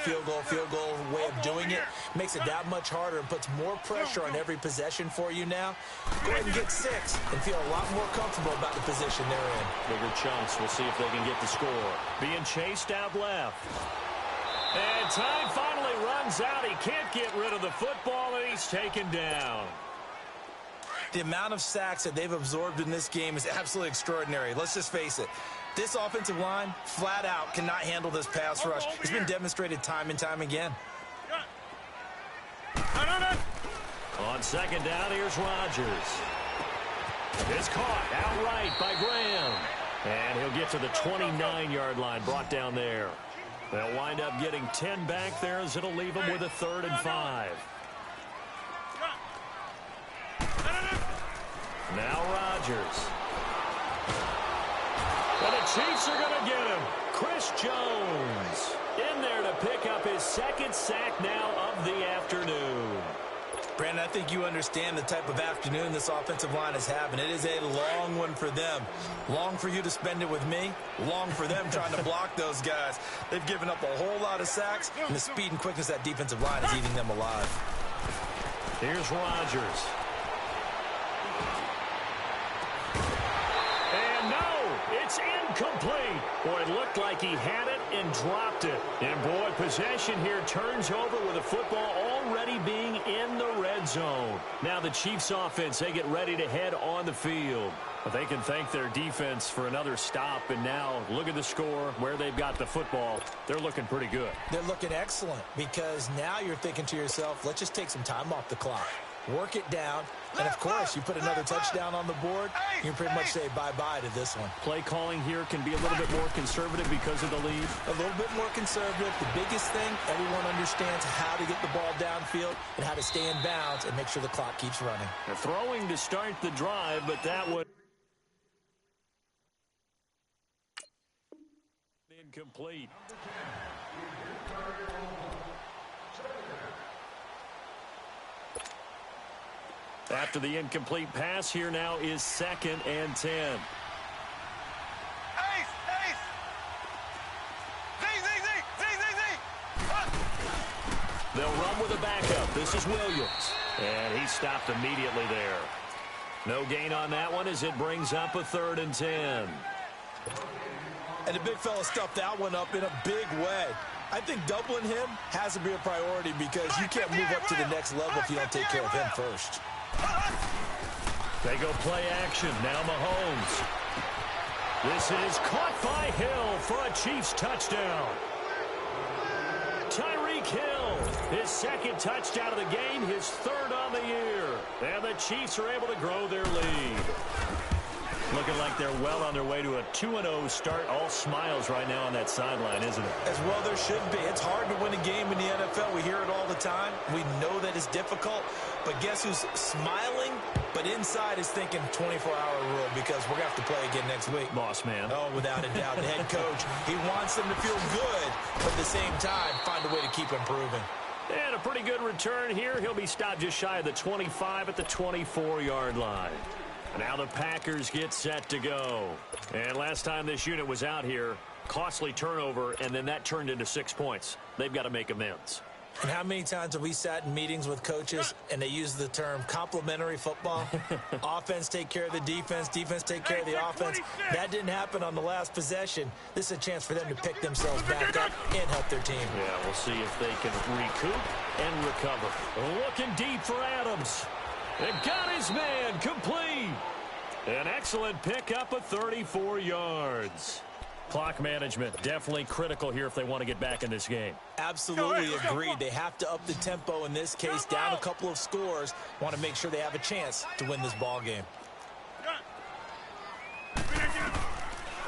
way of doing it makes it that much harder and puts more pressure on every possession for you now. Go ahead and get 6 and feel a lot more comfortable about the position they're in. Bigger chunks. We'll see if they can get the score. Being chased out left. And time finally runs out. He can't get rid of the football, and he's taken down. The amount of sacks that they've absorbed in this game is absolutely extraordinary. Let's just face it. This offensive line, flat out, cannot handle this pass rush. It's been demonstrated time and time again. On second down, here's Rodgers. It's caught outright by Graham. And he'll get to the 29-yard line, brought down there. They'll wind up getting 10 back there as it'll leave them with a 3rd and 5. Now Rodgers. And the Chiefs are going to get him. Chris Jones in there to pick up his 2nd sack now of the afternoon. Brandon, I think you understand the type of afternoon this offensive line is having. It is a long one for them. Long for you to spend it with me. Long for them trying to block those guys. They've given up a whole lot of sacks, and the speed and quickness of that defensive line is eating them alive. Here's Rodgers. And no, it's incomplete. Boy, it looked like he had it and dropped it. And boy, possession here turns over with the football already being in the red zone. Now the Chiefs offense, they get ready to head on the field. But they can thank their defense for another stop. And now look at the score, where they've got the football. They're looking pretty good. They're looking excellent because now you're thinking to yourself, let's just take some time off the clock. Work it down. And, of course, you put another touchdown on the board, you can pretty much say bye-bye to this one. Play calling here can be a little bit more conservative because of the lead. A little bit more conservative. The biggest thing, everyone understands how to get the ball downfield and how to stay in bounds and make sure the clock keeps running. They're throwing to start the drive, but that would... incomplete. After the incomplete pass, here now is 2nd and 10. They'll run with a backup. This is Williams. And he stopped immediately there. No gain on that one as it brings up a 3rd and 10. And the big fella stuffed that one up in a big way. I think doubling him has to be a priority because you can't move up to the next level if you don't take care of him first. They go play action. Now Mahomes. This is caught by Hill for a Chiefs touchdown. Tyreek Hill, his 2nd touchdown of the game, his 3rd on the year. And the Chiefs are able to grow their lead. Looking like they're well on their way to a 2-0 start. All smiles right now on that sideline, isn't it? As well there should be. It's hard to win a game in the NFL. We hear it all the time. We know that it's difficult. But guess who's smiling, but inside is thinking 24-hour rule because we're going to have to play again next week. Boss man. Oh, without a doubt. The head coach, he wants them to feel good, but at the same time, find a way to keep improving. And a pretty good return here. He'll be stopped just shy of the 25 at the 24-yard line. Now the Packers get set to go. And last time this unit was out here, costly turnover, and then that turned into 6 points. They've got to make amends. And how many times have we sat in meetings with coaches and they use the term complementary football? Offense take care of the defense, defense take care of the offense. That didn't happen on the last possession. This is a chance for them to pick themselves back up and help their team. Yeah, we'll see if they can recoup and recover. Looking deep for Adams. And got his man complete. An excellent pickup of 34 yards. Clock management definitely critical here if they want to get back in this game. Absolutely agreed. They have to up the tempo in this case, down a couple of scores. Want to make sure they have a chance to win this ball game.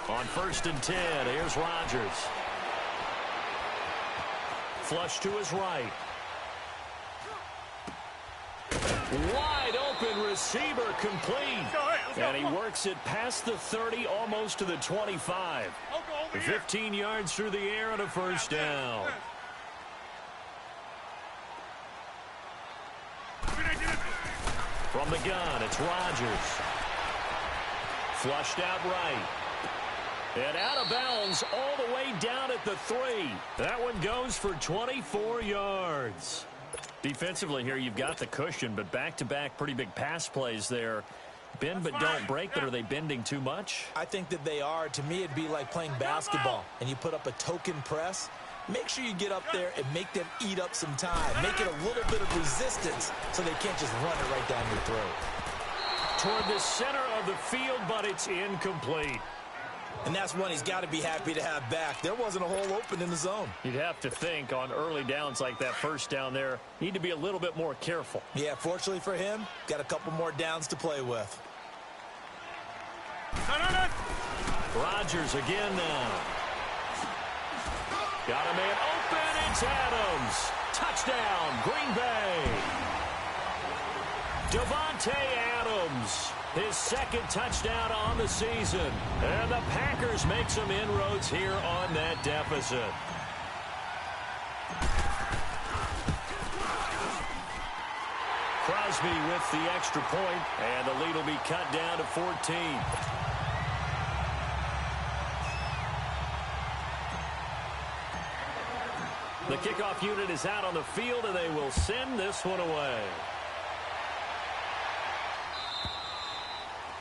On 1st and 10, here's Rodgers. Flush to his right. Wide open receiver complete. And he works it past the 30, almost to the 25. 15 yards through the air and a 1st down. From the gun, it's Rodgers. Flushed out right. And out of bounds all the way down at the 3. That one goes for 24 yards. Defensively here, you've got the cushion, but back-to-back pretty big pass plays there. Bend but don't break, but are they bending too much? I think that they are. To me, it'd be like playing basketball, and you put up a token press. Make sure you get up there and make them eat up some time. Make it a little bit of resistance so they can't just run it right down your throat. Toward the center of the field, but it's incomplete. And that's one he's got to be happy to have back. There wasn't a hole open in the zone. You'd have to think on early downs like that first down there, need to be a little bit more careful. Yeah, fortunately for him, got a couple more downs to play with. Rodgers again now. Got a man open. It's Adams. Touchdown, Green Bay. Devontae Adams, his second touchdown on the season. And the Packers make some inroads here on that deficit. Crosby with the extra point, and the lead will be cut down to 14. The kickoff unit is out on the field, and they will send this one away.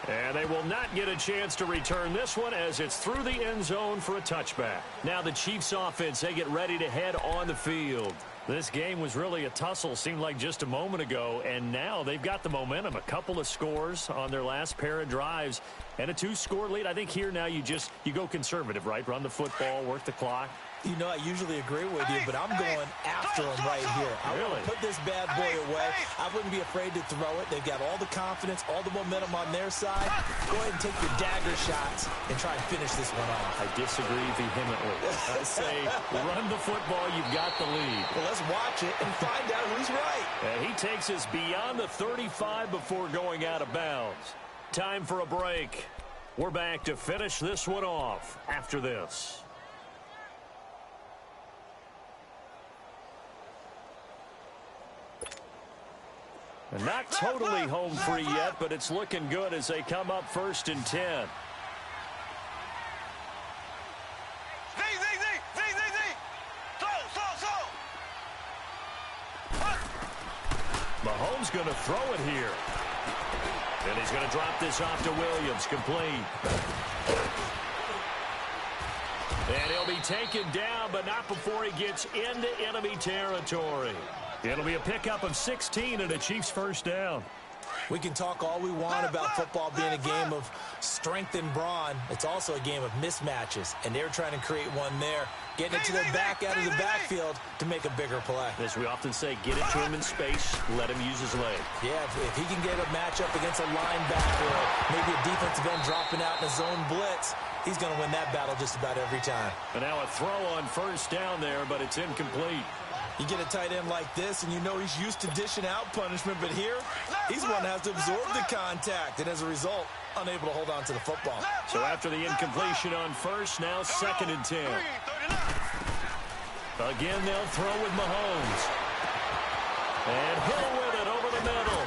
And they will not get a chance to return this one as it's through the end zone for a touchback. Now the Chiefs offense, they get ready to head on the field. This game was really a tussle, seemed like just a moment ago, and now they've got the momentum. A couple of scores on their last pair of drives and a 2-score lead. I think here now you go conservative, right? Run the football, work the clock. You know, I usually agree with you, but I'm going after him right here. I want to put this bad boy away. I wouldn't be afraid to throw it. They've got all the confidence, all the momentum on their side. Go ahead and take your dagger shots and try and finish this one off. I disagree vehemently. I say run the football. You've got the lead. Well, let's watch it and find out who's right. And he takes us beyond the 35 before going out of bounds. Time for a break. We're back to finish this one off after this. And not totally home free yet, but it's looking good as they come up 1st and 10. Mahomes going to throw it here. And he's going to drop this off to Williams, complete. And he'll be taken down, but not before he gets into enemy territory. It'll be a pickup of 16 and a Chiefs first down. We can talk all we want about football being a game of strength and brawn. It's also a game of mismatches, and they're trying to create one there, getting it to their back out of the backfield to make a bigger play. As we often say, get it to him in space, let him use his leg. Yeah, if he can get a matchup against a linebacker or maybe a defensive end dropping out in a zone blitz, he's going to win that battle just about every time. And now a throw on first down there, but it's incomplete. You get a tight end like this, and you know he's used to dishing out punishment, but here, he's one that has to absorb the contact, and as a result, unable to hold on to the football. So after the incompletion on first, now 2nd and 10. Again, they'll throw with Mahomes. And Hill with it over the middle.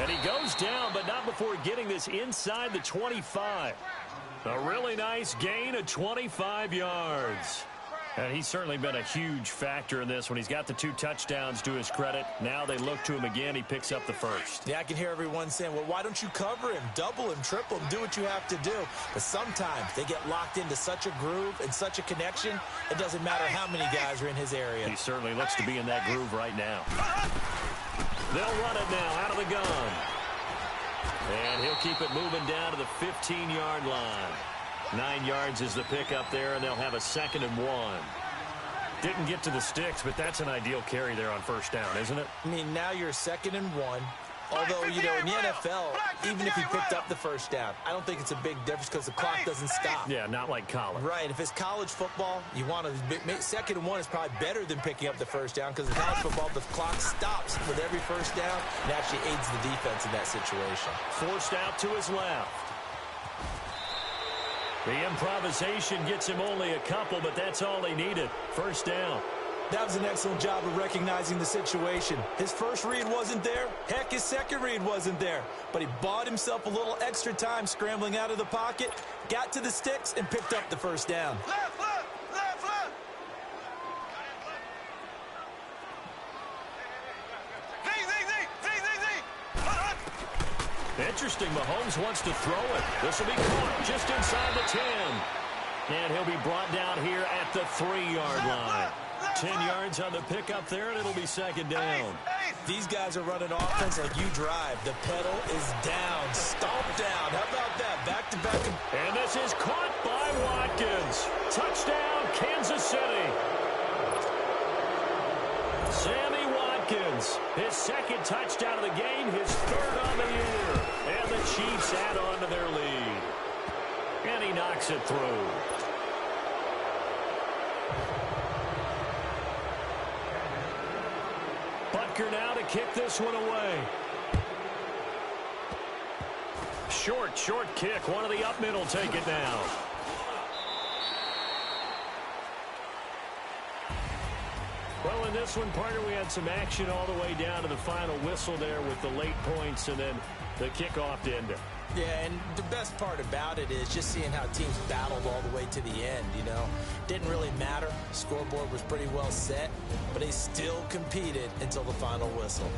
And he goes down, but not before getting this inside the 25. A really nice gain of 25 yards. And he's certainly been a huge factor in this when he's got the 2 touchdowns to his credit. Now they look to him again. He picks up the first. Yeah, I can hear everyone saying, well, why don't you cover him, double him, triple him, do what you have to do. But sometimes they get locked into such a groove and such a connection, it doesn't matter how many guys are in his area. He certainly looks to be in that groove right now. They'll run it now out of the gun. And he'll keep it moving down to the 15-yard line. 9 yards is the pickup there, and they'll have a 2nd and 1. Didn't get to the sticks, but that's an ideal carry there on first down, isn't it? I mean, now you're 2nd and 1. Although, you know, in the NFL, even if he picked up the first down, I don't think it's a big difference because the clock doesn't stop. Yeah, not like college. Right. If it's college football, you want to 2nd and 1 is probably better than picking up the first down because in college football, the clock stops with every first down and actually aids the defense in that situation. Forced out to his left. The improvisation gets him only a couple, but that's all he needed. First down. That was an excellent job of recognizing the situation. His first read wasn't there. Heck, his second read wasn't there. But he bought himself a little extra time scrambling out of the pocket, got to the sticks, and picked up the first down. Left, left, left, left. Interesting, Mahomes wants to throw it. This will be caught just inside the 10. And he'll be brought down here at the 3-yard line. 10 yards on the pickup there, and it'll be 2nd down. These guys are running offense like you drive. The pedal is down. Stomp down. How about that? Back to back-to-back. And this is caught by Watkins. Touchdown, Kansas City. Sammy Watkins, his second touchdown of the game, his third on the year. And the Chiefs add on to their lead. And he knocks it through. Butker now to kick this one away. Short kick. One of the up middle take it now. Well, in this one, partner, we had some action all the way down to the final whistle there with the late points and then the kickoff to end it. Yeah, and the best part about it is just seeing how teams battled all the way to the end, you know. Didn't really matter. Scoreboard was pretty well set, but they still competed until the final whistle.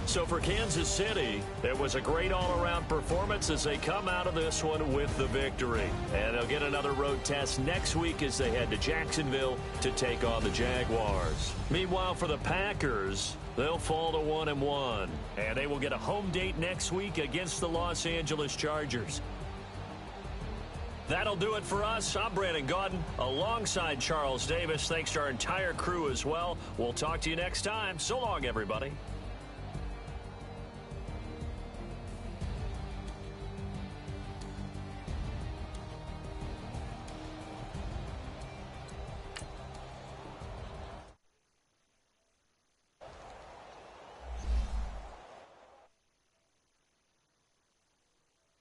So for Kansas City, it was a great all-around performance as they come out of this one with the victory. And they'll get another road test next week as they head to Jacksonville to take on the Jaguars. Meanwhile, for the Packers, they'll fall to 1-1. And they will get a home date next week against the Los Angeles Chargers. That'll do it for us. I'm Brandon Gaudin alongside Charles Davis. Thanks to our entire crew as well. We'll talk to you next time. So long, everybody.